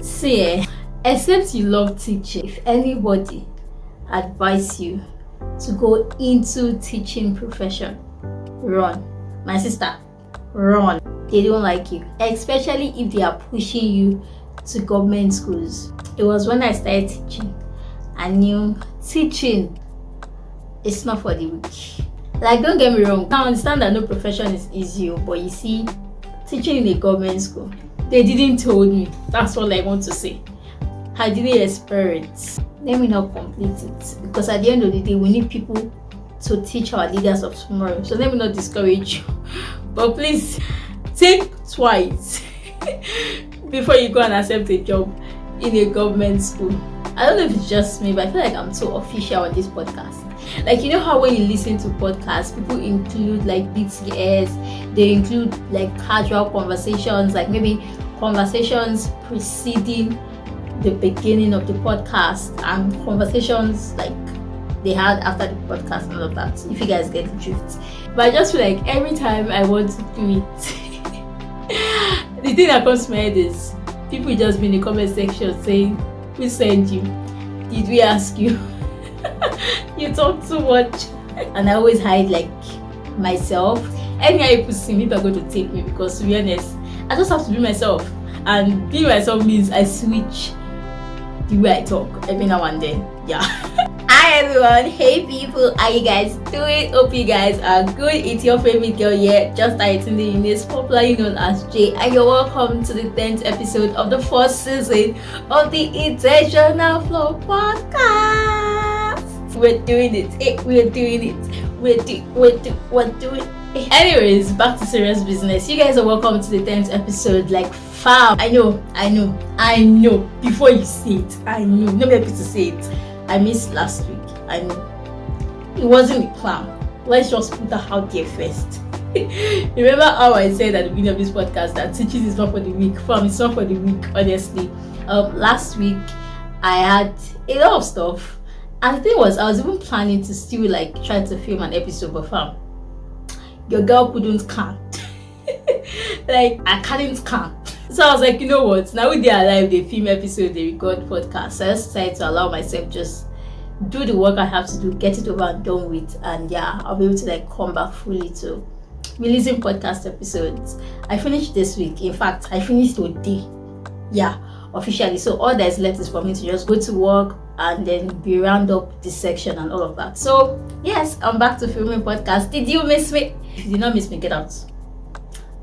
See, except you love teaching, if anybody advise you to go into teaching profession, run. My sister, run. They don't like you, especially if they are pushing you to government schools. It was when I started teaching, I knew teaching is not for the weak. Like, don't get me wrong, I understand that no profession is easy, but you see, teaching in a government school, they didn't tell me. That's all I want to say. I didn't experience. Let me not complete it, because at the end of the day, we need people to teach our leaders of tomorrow. So let me not discourage you, but please think twice before you go and accept a job in a government school. I don't know if it's just me, but I feel like I'm so official on this podcast. Like, you know how when you listen to podcasts, people include like BTS, they include like casual conversations, like maybe conversations preceding the beginning of the podcast and conversations like they had after the podcast and all of that, if you guys get the drift. But I just feel like every time I want to do it, the thing that comes to my head is people just be in the comment section saying, "Who sent you? Did we ask you? You talk too much." And I always hide like myself. Anyhow people see me, they're going to take me, because to be honest, I just have to be myself. And being myself means I switch the way I talk every now and then. Yeah. Hi everyone, hey people, how you guys doing? Hope you guys are good. It's your favorite girl here, just starting the Eunice, popularly known as Jay, and you're welcome to the 10th episode of the 4th season of the Intentional Flow podcast. We're doing it. We're doing it. We're doing it. Anyways, back to serious business. You guys are welcome to the 10th episode. Like, fam, I know. Before you say it, I know. Nobody able to say it. I missed last week. I know. It wasn't a plan. Let's just put that out there first. Remember how I said at the beginning of this podcast that teaching is not for the weak? Fam, it's not for the weak, honestly. Last week I had a lot of stuff. And the thing was, I was even planning to still like try to film an episode, but fam, your girl couldn't come. Like, I couldn't come. So I was like, you know what? Now with they're alive, they film episode, they record podcast. So I just decided to allow myself just do the work I have to do, get it over and done with, and yeah, I'll be able to like come back fully to releasing podcast episodes. I finished this week. In fact, I finished today. Yeah, officially. So all that's left is for me to just go to work and then be round up this section and all of that. So yes, I'm back to filming podcast. Did you miss me? If you did not miss me, get out.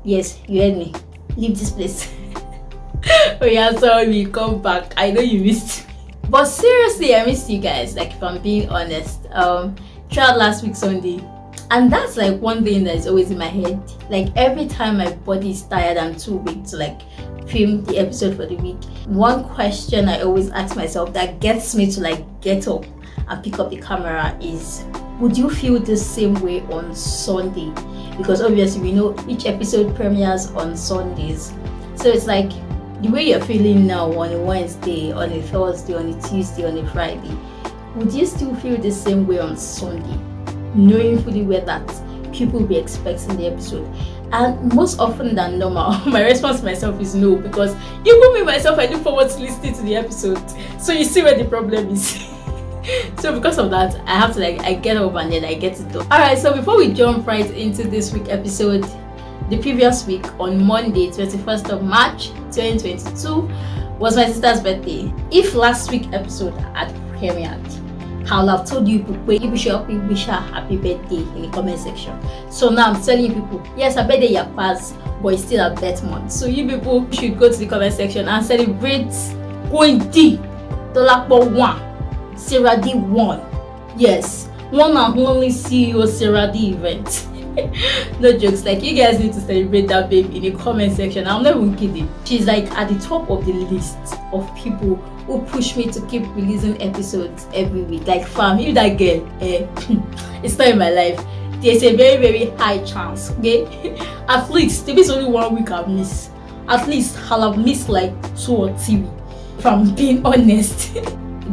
Yes, you heard me. Leave this place. Oh yeah, sorry, come back. I know you missed me. But seriously, I missed you guys. Like, if I'm being honest, throughout last week Sunday, and that's like one thing that is always in my head. Like, every time my body is tired, I'm too weak to like film the episode for the week. One question I always ask myself that gets me to like get up and pick up the camera is, would you feel the same way on Sunday? Because obviously we know each episode premieres on Sundays. So it's like the way you're feeling now on a Wednesday, on a Thursday, on a Tuesday, on a Friday, would you still feel the same way on Sunday, knowing fully well that people will be expecting the episode? And most often than normal, my response to myself is no, because even me myself, I look forward to listening to the episode. So you see where the problem is. So because of that, I have to like, I get up and then I get it done. Alright, so before we jump right into this week episode, the previous week on Monday, 21st of March 2022 was my sister's birthday. If last week episode had premiered, I'll have told you people, you should wish her happy birthday in the comment section. So now I'm telling you people, yes, her birthday ya pass, but it's still a birth month. So you people should go to the comment section and celebrate Wendy Dolapo 1. Sarah D 1. Yes, one and only CEO Sarah D event. No jokes, like, you guys need to celebrate that babe in the comment section. I'm not even kidding. She's like at the top of the list of people who push me to keep releasing episodes every week. Like, fam, you that girl, it's not in my life. There's a very, very high chance, okay? At least, if it's only 1 week I've missed, at least I'll have missed like 2 or 3, if I'm being honest.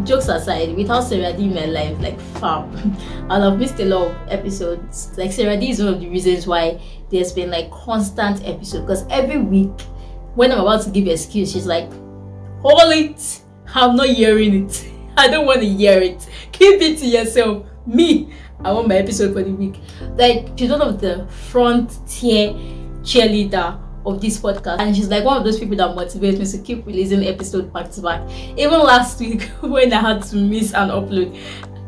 Jokes aside, without Sarah D in my life, like, fam, I'll have missed a lot of episodes. Like, Sarah D is one of the reasons why there's been like constant episode, because every week when I'm about to give an excuse, she's like, Hold it. I'm not hearing it. I don't want to hear it. Keep it to yourself. Me, I want my episode for the week. Like, she's one of the front tier cheerleader of this podcast, and she's like one of those people that motivates me to keep releasing episodes back to back. Even last week when I had to miss an upload,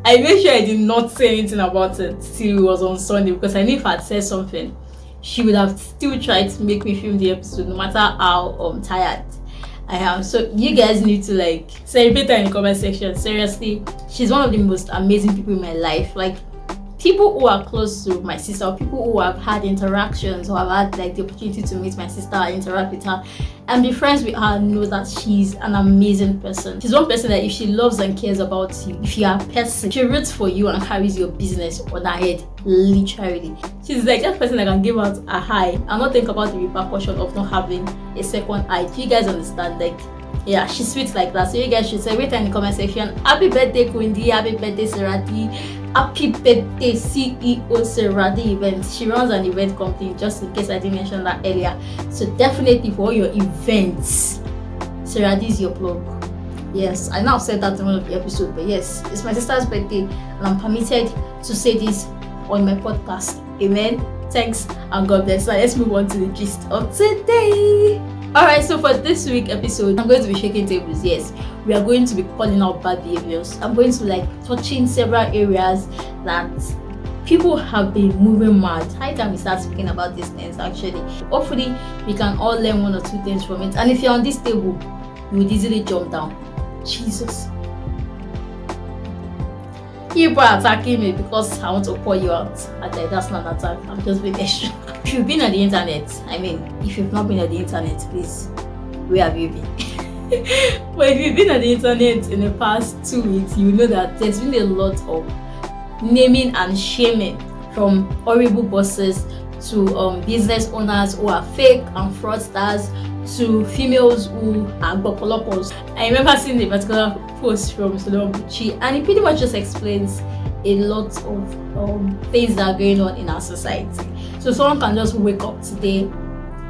I made sure I did not say anything about it till it was on Sunday, because I knew if I had said something, she would have still tried to make me film the episode, no matter how tired I am. So you guys need to like celebrate her in the comment section. Seriously, she's one of the most amazing people in my life. Like, people who are close to my sister, or people who have had interactions or have had like the opportunity to meet my sister, interact with her and be friends with her, know that she's an amazing person. She's one person that if she loves and cares about you, if you are a person, she roots for you and carries your business on her head, literally. She's like that person that can give out a high and not think about the repercussion of not having a second eye. Do you guys understand? Like, yeah, she's sweet like that. So you guys should celebrate her in the comment section. Happy birthday, Kundi. Happy birthday, Serati. Happy birthday, CEO Serati Events. She runs an event company, just in case I didn't mention that earlier. So definitely for all your events, Serati is your plug. Yes, I now said that in one of the episodes, but yes, it's my sister's birthday and I'm permitted to say this on my podcast. Amen. Thanks and God bless. Now let's move on to the gist of today. Alright, so for this week episode, I'm going to be shaking tables. Yes, we are going to be calling out bad behaviors. I'm going to like touching several areas that people have been moving mad. High time we start speaking about these things actually. Hopefully we can all learn one or two things from it. And if you're on this table, you would easily jump down. Jesus. People are attacking me because I want to call you out. That's not an attack. I'm just being extra. If you've been on the internet, I mean, if you've not been on the internet, please, where have you been? But if you've been on the internet in the past 2 weeks, you know that there's been a lot of naming and shaming, from horrible bosses to business owners who are fake and fraudsters, to females who are bokolopos. I remember seeing a particular post from Solomon Bucci, and it pretty much just explains a lot of things that are going on in our society. So someone can just wake up today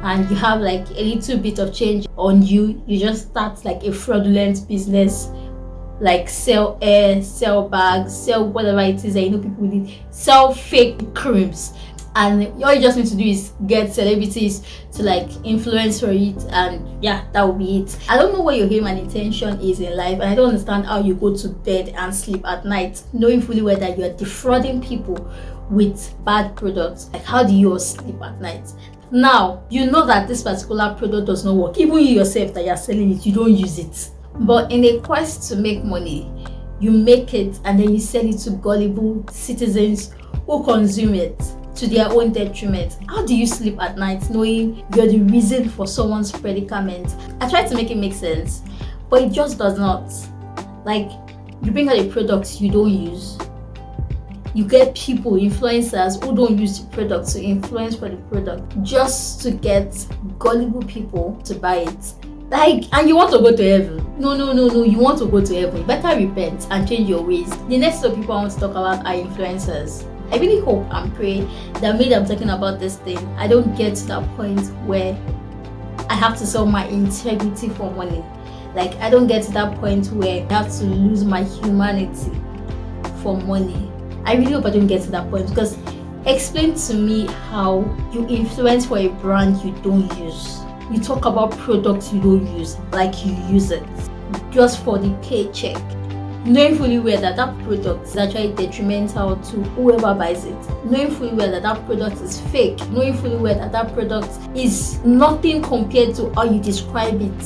and you have like a little bit of change on you, you just start like a fraudulent business, like sell air, sell bags, sell whatever it is that you know people need, sell fake creams, and all you just need to do is get celebrities to like influence for it, and yeah, that will be it. I don't know what your aim and intention is in life, and I don't understand how you go to bed and sleep at night knowing fully well that you are defrauding people with bad products. Like, how do you sleep at night? Now you know that this particular product does not work. Even you yourself that you're selling it, you don't use it, but in a quest to make money, you make it and then you sell it to gullible citizens who consume it to their own detriment. How do you sleep at night knowing you're the reason for someone's predicament? I try to make it make sense, but it just does not. Like, you bring out a product you don't use, you get people, influencers who don't use the product to influence for the product just to get gullible people to buy it. Like, and you want to go to heaven. No, you want to go to heaven. You better repent and change your ways. The next of people I want to talk about are influencers. I really hope and pray that maybe I'm talking about this thing, I don't get to that point where I have to sell my integrity for money. Like, I don't get to that point where I have to lose my humanity for money. I really hope I don't get to that point, because explain to me how you influence for a brand you don't use. You talk about products you don't use like you use it just for the paycheck, knowing fully well that that product is actually detrimental to whoever buys it, knowing fully well that that product is fake, knowing fully well that that product is nothing compared to how you describe it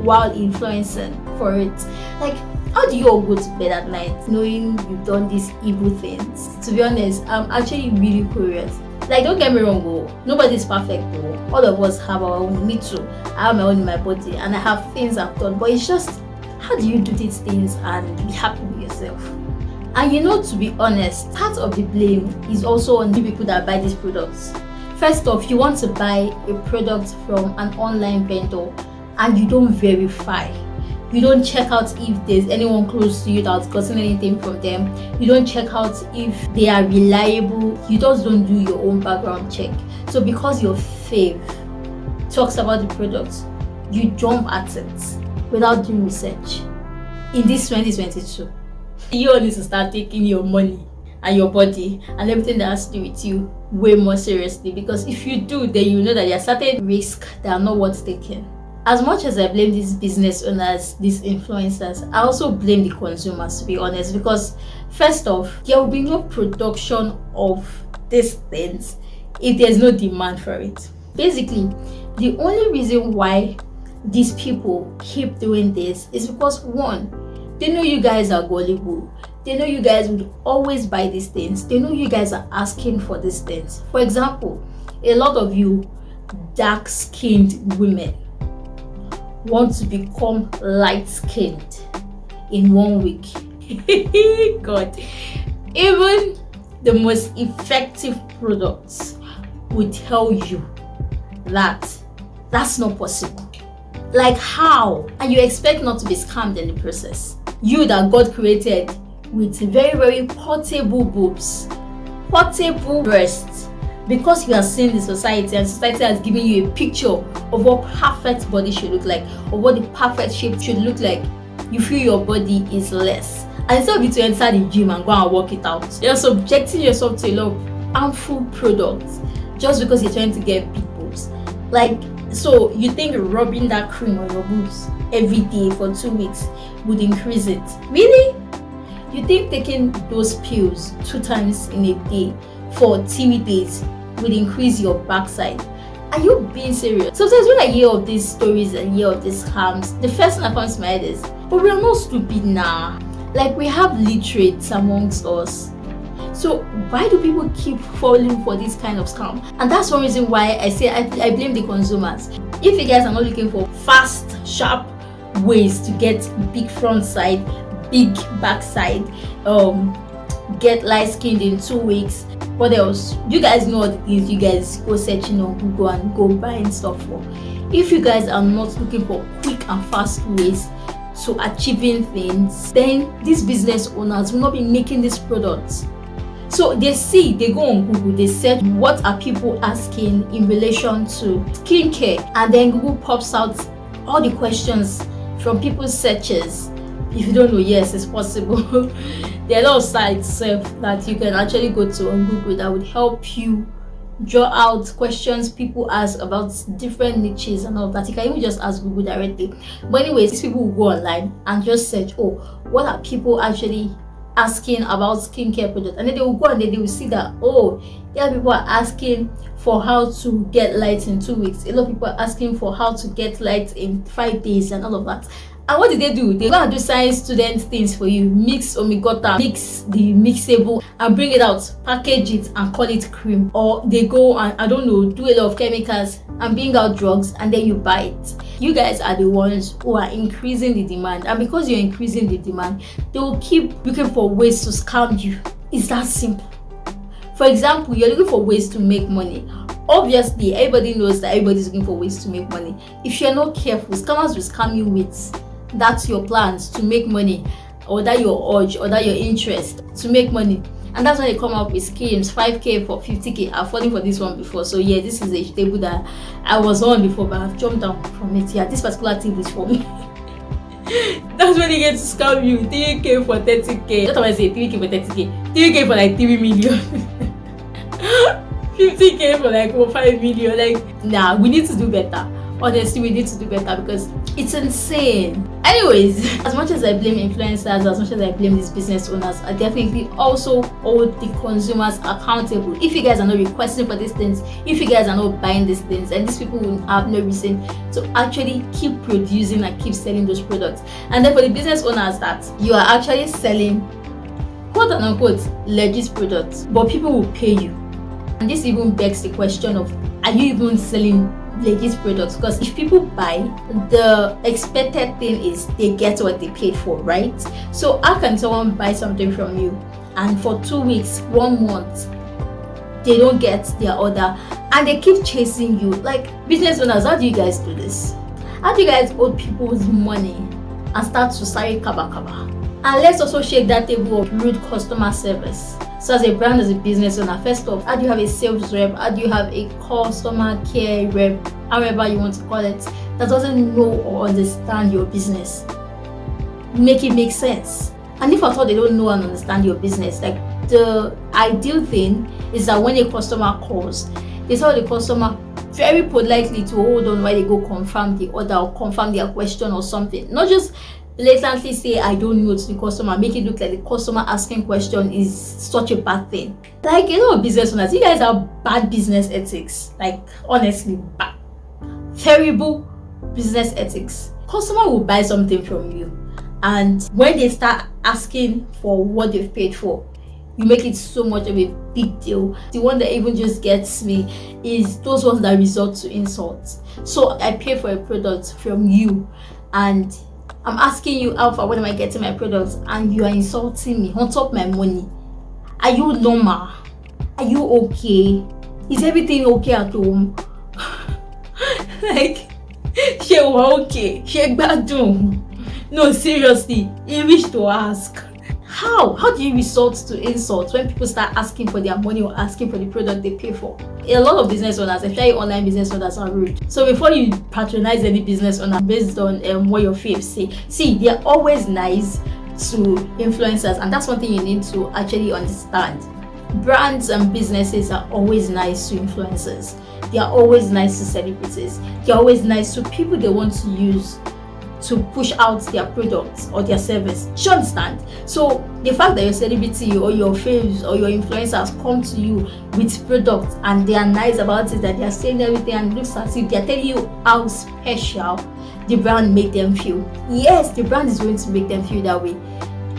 while influencing for it. Like, how do you all go to bed at night knowing you've done these evil things? To be honest, I'm actually really curious. Like, don't get me wrong, nobody's perfect though. All of us have our own. Me too. I have my own in my body and I have things I've done, but it's just, how do you do these things and be happy with yourself? And you know, to be honest, part of the blame is also on the people that buy these products. First off, you want to buy a product from an online vendor and you don't verify. You don't check out if there's anyone close to you that's gotten anything from them. You don't check out if they are reliable. You just don't do your own background check. So because your fave talks about the product, you jump at it. without doing research in this 2022. You all need to start taking your money and your body and everything that has to do with you way more seriously, because if you do, then you know that there are certain risks that are not worth taking. As much as I blame these business owners, these influencers, I also blame the consumers, to be honest, because first off, there will be no production of these things if there's no demand for it. Basically, the only reason why these people keep doing this is because, one, they know you guys are gullible. They know you guys would always buy these things. They know you guys are asking for these things. For example, a lot of you dark-skinned women want to become light-skinned in 1 week. God, even the most effective products will tell you that that's not possible. Like how? And you expect not to be scammed in the process. You that God created with very, very portable boobs, portable breasts, because you are seeing the society and society has given you a picture of what perfect body should look like, or what the perfect shape should look like, you feel your body is less. And instead of you to enter the gym and go and work it out, you're subjecting yourself to a lot of harmful products just because you're trying to get big boobs. Like, so you think rubbing that cream on your boobs every day for 2 weeks would increase it? Really? You think taking those pills 2 times in a day for 3 days would increase your backside? Are you being serious? Sometimes when I hear of these stories and hear of these scams, the first thing that comes to my head is, but we are not stupid now. Like, we have literates amongst us. So why do people keep falling for this kind of scam? And that's one reason why I say I blame the consumers. If you guys are not looking for fast, sharp ways to get big front side, big backside, get light skinned in 2 weeks, what else? You guys know all the things you guys go searching on Google and go buying stuff for. If you guys are not looking for quick and fast ways to achieving things, then these business owners will not be making these products. So they go on Google, they search what are people asking in relation to skincare, and then Google pops out all the questions from people's searches. If you don't know, yes, it's possible. There are a lot of sites that you can actually go to on Google that would help you draw out questions people ask about different niches and all that. You can even just ask Google directly. But anyways, these people will go online and just search, oh, what are people actually asking about skincare products? And then they will go and they will see that, oh, there are people are asking for how to get light in 2 weeks. A lot of people are asking for how to get light in 5 days and all of that. And what did they do? They go and do science student things for you. Mix omigota, mix the mixable and bring it out, package it and call it cream. Or they go and, I don't know, do a lot of chemicals and bring out drugs and then you buy it. You guys are the ones who are increasing the demand. And because you're increasing the demand, they will keep looking for ways to scam you. It's that simple. For example, you're looking for ways to make money. Obviously, everybody knows that everybody's looking for ways to make money. If you're not careful, scammers will scam you with that's your plans to make money, or that your urge, or that your interest to make money. And that's why they come up with schemes, 5k for 50k. I've fallen for this one before, so yeah, this is a table that I was on before, but I've jumped down from it. Yeah, this particular table is for me. That's when they get to scam you. 3k for 30k. What am I saying? 3k for 30k. 3k for like 3 million. 50k for like 5 million. Like, nah, we need to do better. Honestly, we need to do better because it's insane. Anyways, as much as I blame influencers, as much as I blame these business owners, I definitely also hold the consumers accountable. If you guys are not requesting for these things, if you guys are not buying these things, and these people will have no reason to actually keep producing and keep selling those products. And then for the business owners that you are actually selling quote unquote legit products, but people will pay you. And this even begs the question of, are you even selling legit products? Because if people buy, the expected thing is they get what they paid for, right? So how can someone buy something from you and for 2 weeks, 1 month, they don't get their order and they keep chasing you? Like, business owners, how do you guys do this? How do you guys hold people's money and start to say kaba kaba? And let's also shake that table of rude customer service. So as a brand, as a business owner, first off, how do you have a sales rep? How do you have a customer care rep? However you want to call it. that doesn't know or understand your business. Make it make sense. And if at all they don't know and understand your business, like, the ideal thing is that when a customer calls, they tell the customer very politely to hold on while they go confirm the order or confirm their question or something. Not just blatantly say I don't know to the customer, make it look like the customer asking question is such a bad thing. Like, a lot of business owners, you guys have bad business ethics. Like, honestly, bad. Terrible business ethics. Customer will buy something from you, and when they start asking for what they've paid for, you make it so much of a big deal. The one that even just gets me is those ones that resort to insults. So I pay for a product from you, and I'm asking you, Alpha, when am I getting my products? And you are insulting me on top of my money. Are you normal? Are you okay? Is everything okay at home? Like, she was okay. She gbadun. No, seriously, you wish to ask. How do you resort to insults when people start asking for their money or asking for the product they pay for? A lot of business owners, especially online business owners, are rude. So before you patronize any business owner based on what your faves say, see, they're always nice to influencers, and that's one thing you need to actually understand. Brands and businesses are always nice to influencers. They are always nice to celebrities. They're always nice to people they want to use to push out their products or their service. Do you understand? So the fact that your celebrity or your faves or your influencers come to you with products and they are nice about it, that they are saying everything and it looks as if they are telling you how special the brand made them feel. Yes, the brand is going to make them feel that way.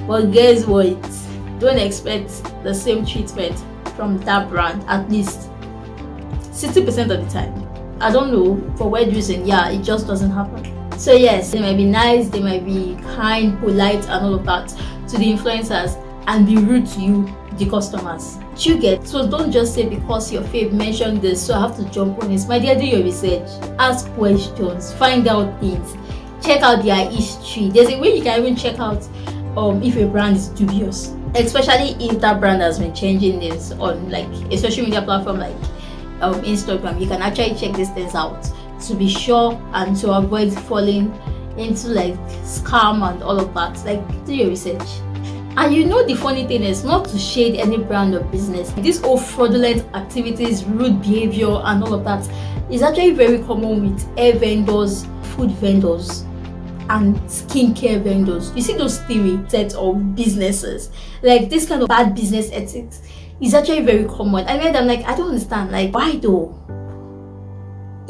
But guess what? Don't expect the same treatment from that brand, at least 60% of the time. I don't know, for what reason, yeah, it just doesn't happen. So yes, they might be nice, they might be kind, polite, and all of that to the influencers, and be rude to you, the customers. Do you get? So don't just say because your fave mentioned this, so I have to jump on it. My dear, do your research, ask questions, find out things, check out their history. There's a way you can even check out if a brand is dubious, especially if that brand has been changing names on like a social media platform like Instagram. You can actually check these things out to be sure and to avoid falling into like scam and all of that. Like, do your research. And you know, the funny thing is, not to shade any brand or business, these all fraudulent activities, rude behavior and all of that is actually very common with hair vendors, food vendors, and skincare vendors. You see those three sets of businesses, like this kind of bad business ethics is actually very common. I mean, I'm like, I don't understand, like, why though?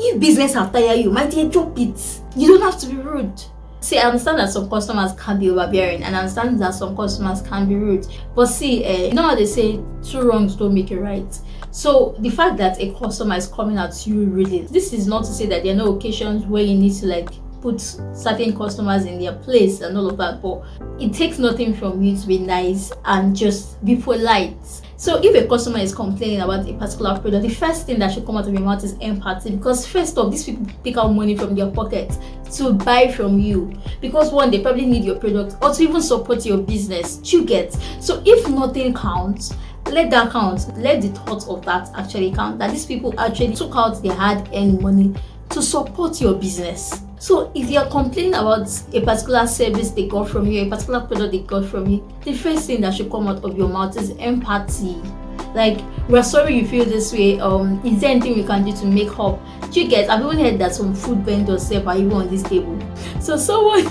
If business have tired you, my dear, drop it. You don't have to be rude. See, I understand that some customers can be overbearing, and I understand that some customers can be rude. But see, you know how they say, two wrongs don't make it right. So the fact that a customer is coming at you really, this is not to say that there are no occasions where you need to like put certain customers in their place and all of that, but it takes nothing from you to be nice and just be polite. So if a customer is complaining about a particular product, the first thing that should come out of your mouth is empathy, because first off, these people take out money from their pocket to buy from you, because one, they probably need your product or to even support your business. You get? So if nothing counts, let that count. Let the thought of that actually count, that these people actually took out their hard-earned money to support your business. So if you're complaining about a particular service they got from you, a particular product they got from you, the first thing that should come out of your mouth is empathy. Like, we're sorry you feel this way. Is there anything we can do to make up? Do you get? I've even heard that some food vendors are even on this table. So someone,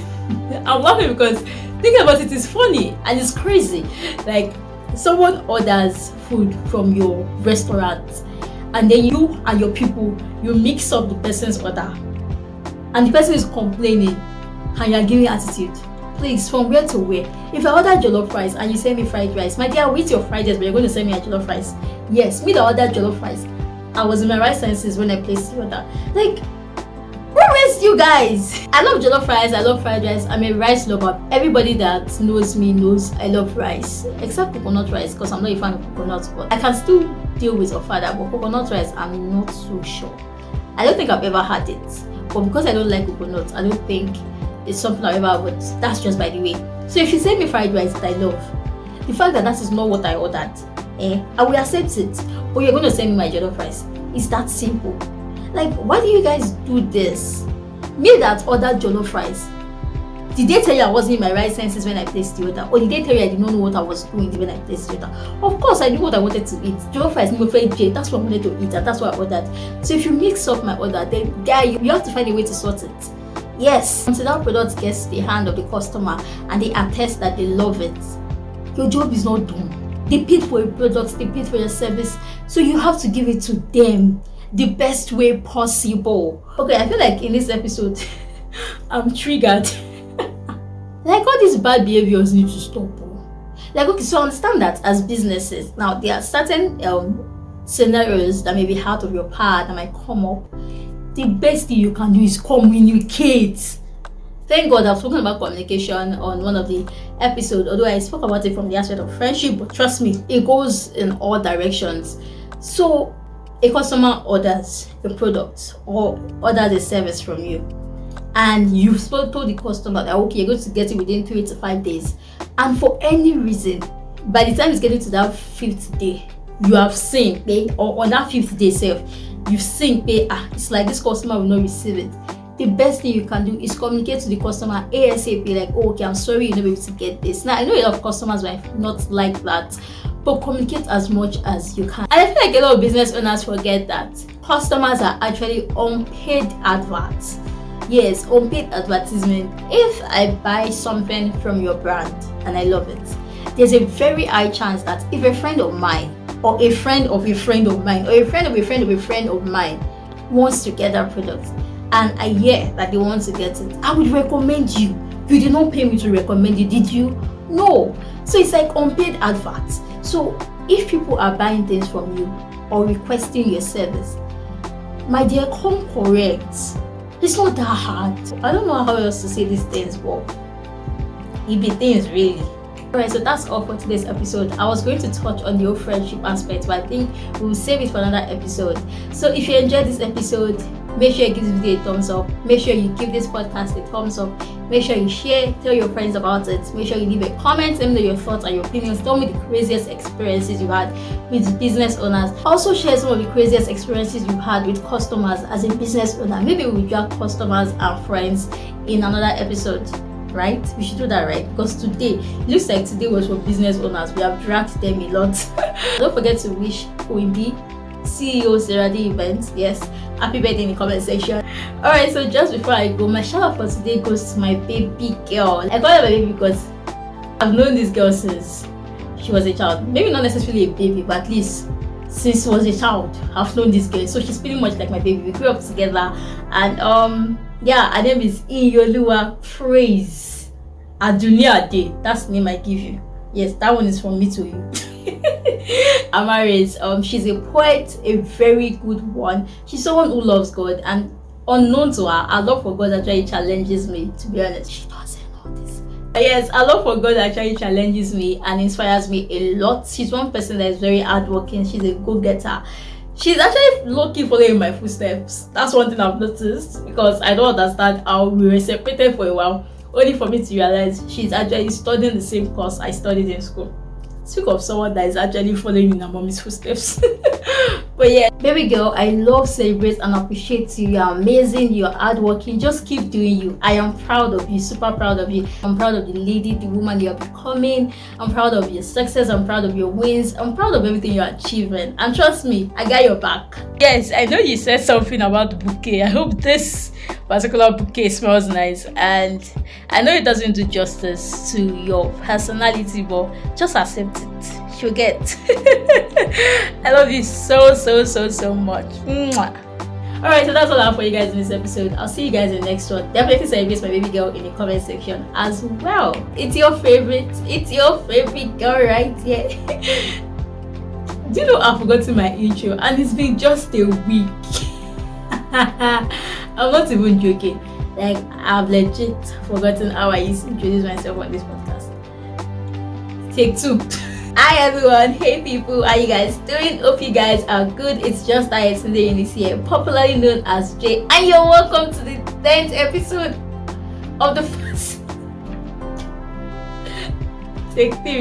I'm laughing because thinking about it is funny and it's crazy. Like, someone orders food from your restaurant, and then you and your people, you mix up the person's order, and the person is complaining and you're giving attitude. Please, from where to where? If I order jollof rice and you send me fried rice, my dear, I'll eat your fried rice, but you're going to send me a jollof rice. Yes, me that ordered jollof rice, I was in my right senses when I placed the order. Like, who raised you guys? I love jollof rice, I love fried rice, I'm a rice lover. Everybody that knows me knows I love rice, except coconut rice, because I'm not a fan of coconut, but I can still deal with ofada, but coconut rice, I'm not so sure. I don't think I've ever had it. But because I don't like coconut, I don't think it's something I've ever, but that's just by the way. So if you send me fried rice that I love, the fact that that is not what I ordered, I will accept it. But you're going to send me my jollof rice. It's that simple. Like, why do you guys do this? Me that ordered jollof rice, did they tell you I wasn't in my right senses when I placed the order? Or did they tell you I did not know what I was doing when I placed the order? Of course, I knew what I wanted to eat. Jollof rice, that's what I wanted to eat, and that's what I ordered. So if you mix up my order, then you have to find a way to sort it. Yes, until that product gets to the hand of the customer and they attest that they love it, your job is not done. They paid for your product, they paid for your service, so you have to give it to them the best way possible. Okay, I feel like in this episode, I'm triggered. Like, all these bad behaviors need to stop. Like, okay, so understand that as businesses, now there are certain scenarios that may be out of your power that might come up. The best thing you can do is communicate. Thank God I've spoken about communication on one of the episodes, although I spoke about it from the aspect of friendship, but trust me, it goes in all directions. So a customer orders a product or orders a service from you, and you've told the customer that okay, you're going to get it within 3 to 5 days, and for any reason, by the time it's getting to that 5th day, you have seen, or on that 5th day itself, you've seen, it's like this customer will not receive it. The best thing you can do is communicate to the customer ASAP, like, oh, okay, I'm sorry you're not able to get this. Now, I know a lot of customers might not like that, but communicate as much as you can. And I feel like a lot of business owners forget that customers are actually unpaid adverts. Yes, unpaid advertisement. If I buy something from your brand and I love it, there's a very high chance that if a friend of mine, or a friend of a friend of mine, or a friend of a friend of a friend of mine wants to get that product, and I hear that they want to get it, I would recommend you. You did not pay me to recommend you, did you? No. So it's like unpaid adverts. So if people are buying things from you or requesting your service, my dear, come correct. It's not that hard. I don't know how else to say these things, but it be things really. Alright, so that's all for today's episode. I was going to touch on the whole friendship aspect, but I think we'll save it for another episode. So if you enjoyed this episode, make sure you give this video a thumbs up. Make sure you give this podcast a thumbs up. Make sure you share, tell your friends about it. Make sure you leave a comment, let me know your thoughts and your opinions. Tell me the craziest experiences you had with business owners. Also share some of the craziest experiences you had with customers as a business owner. Maybe we'll drag customers and friends in another episode. Right? We should do that, right? Because today, it looks like today was for business owners. We have dragged them a lot. Don't forget to wish OMB CEO Sarah the event. Yes, happy birthday in the comment section. Alright, so just before I go, my shout out for today goes to my baby girl. I call her my baby because I've known this girl since she was a child. Maybe not necessarily a baby, but at least since she was a child, I've known this girl. So she's pretty much like my baby. We grew up together, and yeah, her name is Iyoluwa Praise Adunia Day. That's the name I give you. Yes, that one is from me to you. Amaris, she's a poet, a very good one. She's someone who loves God, and unknown to her, her love for God actually challenges me, to be honest. She doesn't know this. Yes, her love for God actually challenges me and inspires me a lot. She's one person that is very hardworking. She's a go-getter. She's actually low-key following my footsteps. That's one thing I've noticed, because I don't understand how we were separated for a while, only for me to realize she's actually studying the same course I studied in school. Speak of someone that is actually following in her mommy's footsteps. But yeah, baby girl, I love, celebrate and appreciate you. You're amazing, you're hardworking. Just keep doing you. I am proud of you, super proud of you. I'm proud of the lady, the woman you're becoming. I'm proud of your success. I'm proud of your wins. I'm proud of everything you're achieving. And trust me, I got your back. Yes, I know you said something about the bouquet. I hope this particular bouquet smells nice, and I know it doesn't do justice to your personality, but just accept it. She'll get. I love you so much. Alright, so that's all I have for you guys in this episode. I'll see you guys in the next one. Definitely celebrate my baby girl in the comment section as well. It's your favorite girl, right? Yeah. Do you know I've forgotten my intro, and it's been just a week. I'm not even joking. Like, I've legit forgotten how I used to introduce myself on this podcast. Take 2. Hi everyone, hey people, how you guys doing? Hope you guys are good. It's just that Sunday in this year, popularly known as Jay, and you're welcome to the 10th episode of the first. Take 3.